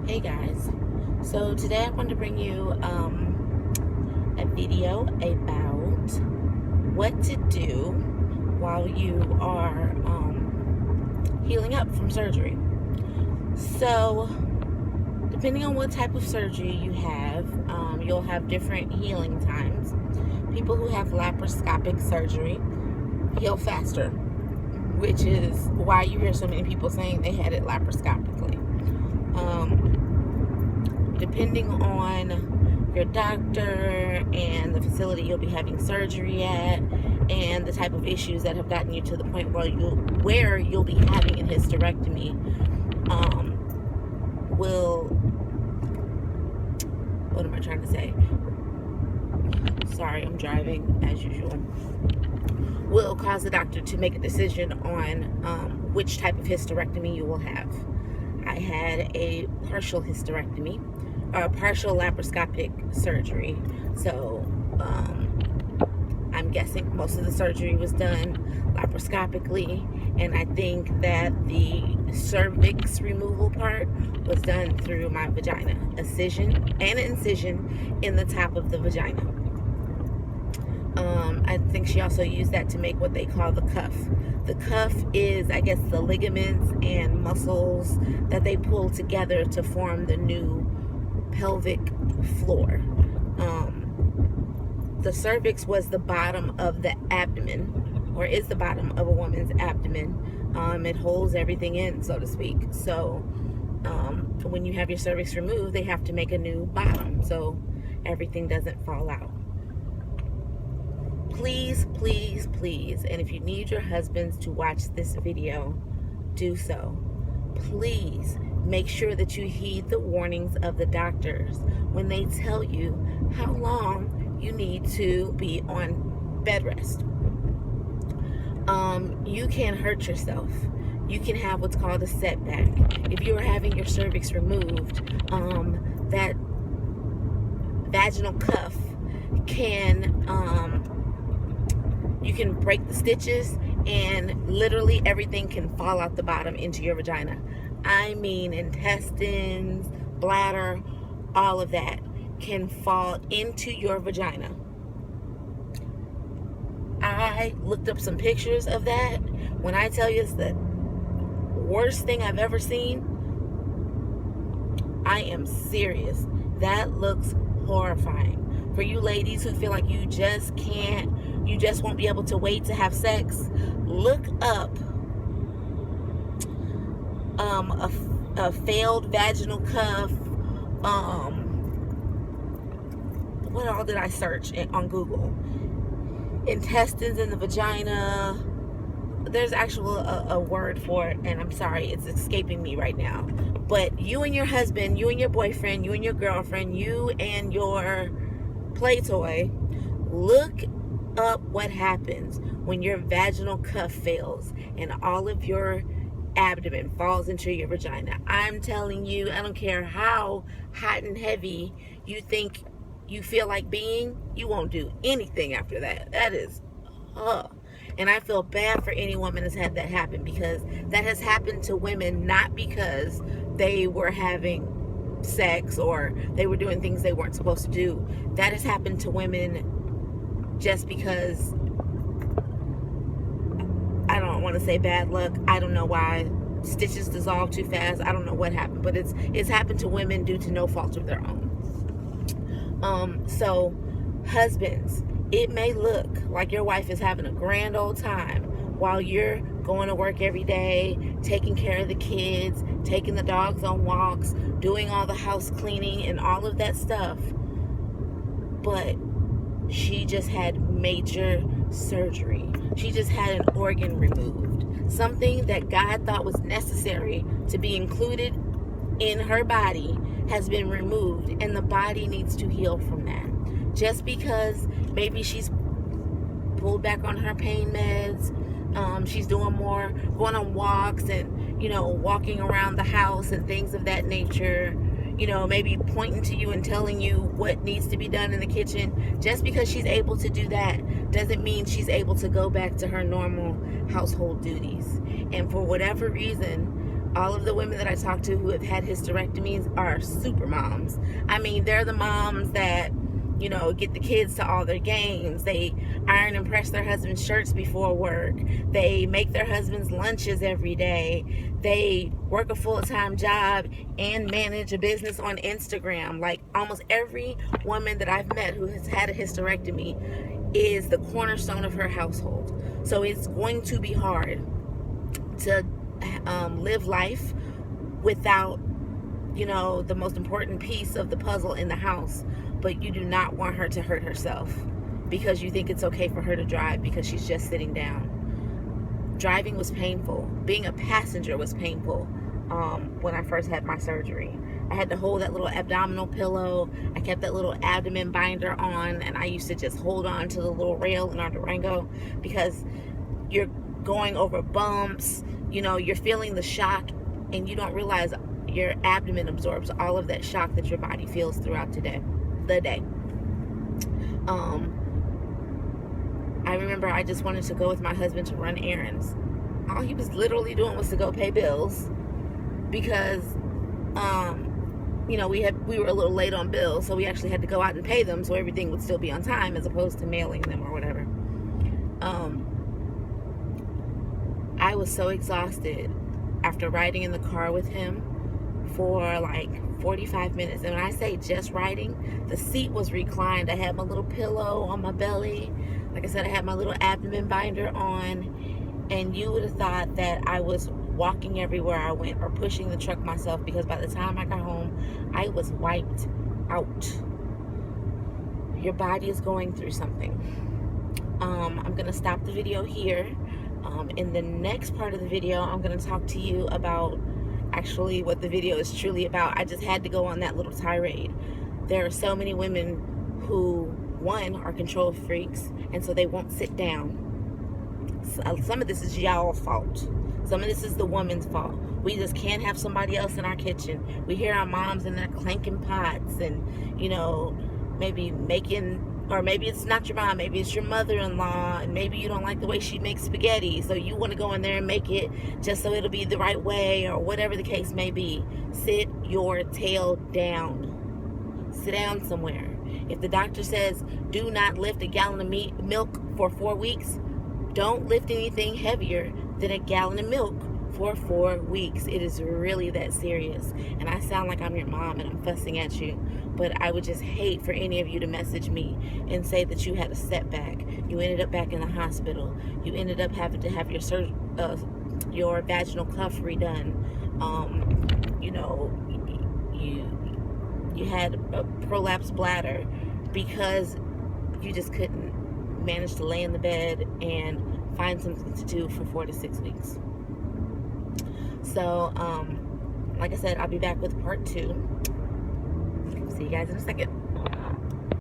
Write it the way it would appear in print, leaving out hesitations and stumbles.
Hey guys, so today I wanted to bring you a video about what to do while you are healing up from surgery. So depending on what type of surgery you have, you'll have different healing times. People who have laparoscopic surgery heal faster, which is why you hear so many people saying they had it laparoscopically. Depending on your doctor and the facility you'll be having surgery at and the type of issues that have gotten you to the point where you'll be having a hysterectomy, what am I trying to say? Sorry, I'm driving as usual. Will cause the doctor to make a decision on which type of hysterectomy you will have. I had a partial hysterectomy, partial laparoscopic surgery. So I'm guessing most of the surgery was done laparoscopically, and I think that the cervix removal part was done through my vagina, an incision in the top of the vagina. I think she also used that to make what they call the cuff. The cuff is, I guess, the ligaments and muscles that they pull together to form the new pelvic floor. The cervix was the bottom of the abdomen, or is the bottom of a woman's abdomen. It holds everything in, so to speak. So when you have your cervix removed, they have to make a new bottom so everything doesn't fall out. Please, please, please, and if you need your husbands to watch this video, do so. Please make sure that you heed the warnings of the doctors when they tell you how long you need to be on bed rest. You can hurt yourself. You can have what's called a setback. If you are having your cervix removed, that vaginal cuff can you can break the stitches and literally everything can fall out the bottom into your vagina. I mean, intestines, bladder, all of that can fall into your vagina. I looked up some pictures of that. When I tell you it's the worst thing I've ever seen, I am serious. That looks horrifying. For you ladies who feel like you just won't be able to wait to have sex, look up a failed vaginal cuff. What all did I search on Google? Intestines in the vagina. There's actually a word for it, and I'm sorry, it's escaping me right now. But you and your husband, you and your boyfriend, you and your girlfriend, you and your play toy, look up what happens when your vaginal cuff fails and all of your abdomen falls into your vagina. I'm telling you, I don't care how hot and heavy you think you feel like being, you won't do anything after that. That is, and I feel bad for any woman that's had that happen, because that has happened to women not because they were having sex or they were doing things they weren't supposed to do. That has happened to women just because, I don't want to say bad luck. I don't know why stitches dissolve too fast. I don't know what happened, but it's happened to women due to no fault of their own. So husbands, it may look like your wife is having a grand old time while you're going to work every day, taking care of the kids, taking the dogs on walks, doing all the house cleaning and all of that stuff. But she just had major surgery. She just had an organ removed. Something that God thought was necessary to be included in her body has been removed, and the body needs to heal from that. Just because maybe she's pulled back on her pain meds, she's doing more, going on walks and, walking around the house and things of that nature, maybe pointing to you and telling you what needs to be done in the kitchen. Just because she's able to do that doesn't mean she's able to go back to her normal household duties. And for whatever reason, All of the women that I talk to who have had hysterectomies are super moms. I mean, they're the moms that, you know, get the kids to all their games. They iron and press their husband's shirts before work. They make their husband's lunches every day. They work a full-time job and manage a business on Instagram. Like, almost every woman that I've met who has had a hysterectomy is the cornerstone of her household. So it's going to be hard to live life without, you know, the most important piece of the puzzle in the house. But you do not want her to hurt herself because you think it's okay for her to drive because she's just sitting down. Driving was painful. Being a passenger was painful when I first had my surgery. I had to hold that little abdominal pillow. I kept that little abdomen binder on, and I used to just hold on to the little rail in our Durango because you're going over bumps, you know, you're feeling the shock, and you don't realize your abdomen absorbs all of that shock that your body feels throughout the day. I remember I just wanted to go with my husband to run errands. All he was literally doing was to go pay bills because you know, we were a little late on bills, so we actually had to go out and pay them so everything would still be on time as opposed to mailing them or whatever. I was so exhausted after riding in the car with him for like 45 minutes. And when I say just riding, the seat was reclined. I had my little pillow on my belly. Like I said, I had my little abdomen binder on. And you would have thought that I was walking everywhere I went or pushing the truck myself, because by the time I got home, I was wiped out. Your body is going through something. I'm going to stop the video here. In the next part of the video, I'm going to talk to you about actually what the video is truly about. I just had to go on that little tirade. There are so many women who, one, are control freaks, and so they won't sit down. Some of this is y'all's fault. Some of this is the woman's fault. We just can't have somebody else in our kitchen. We hear our moms and they're clanking pots and, you know, maybe making, or maybe it's not your mom, maybe it's your mother-in-law, and maybe you don't like the way she makes spaghetti, so you want to go in there and make it just so it'll be the right way, or whatever the case may be. Sit your tail down. Sit down somewhere. If the doctor says do not lift a gallon of milk for 4 weeks, don't lift anything heavier than a gallon of milk for 4 weeks. It is really that serious. And I sound like I'm your mom and I'm fussing at you, but I would just hate for any of you to message me and say that you had a setback. You ended up back in the hospital. You ended up having to have your vaginal cuff redone. You know, you had a prolapsed bladder because you just couldn't manage to lay in the bed and find something to do for 4 to 6 weeks. So, like I said, I'll be back with part 2. See you guys in a second.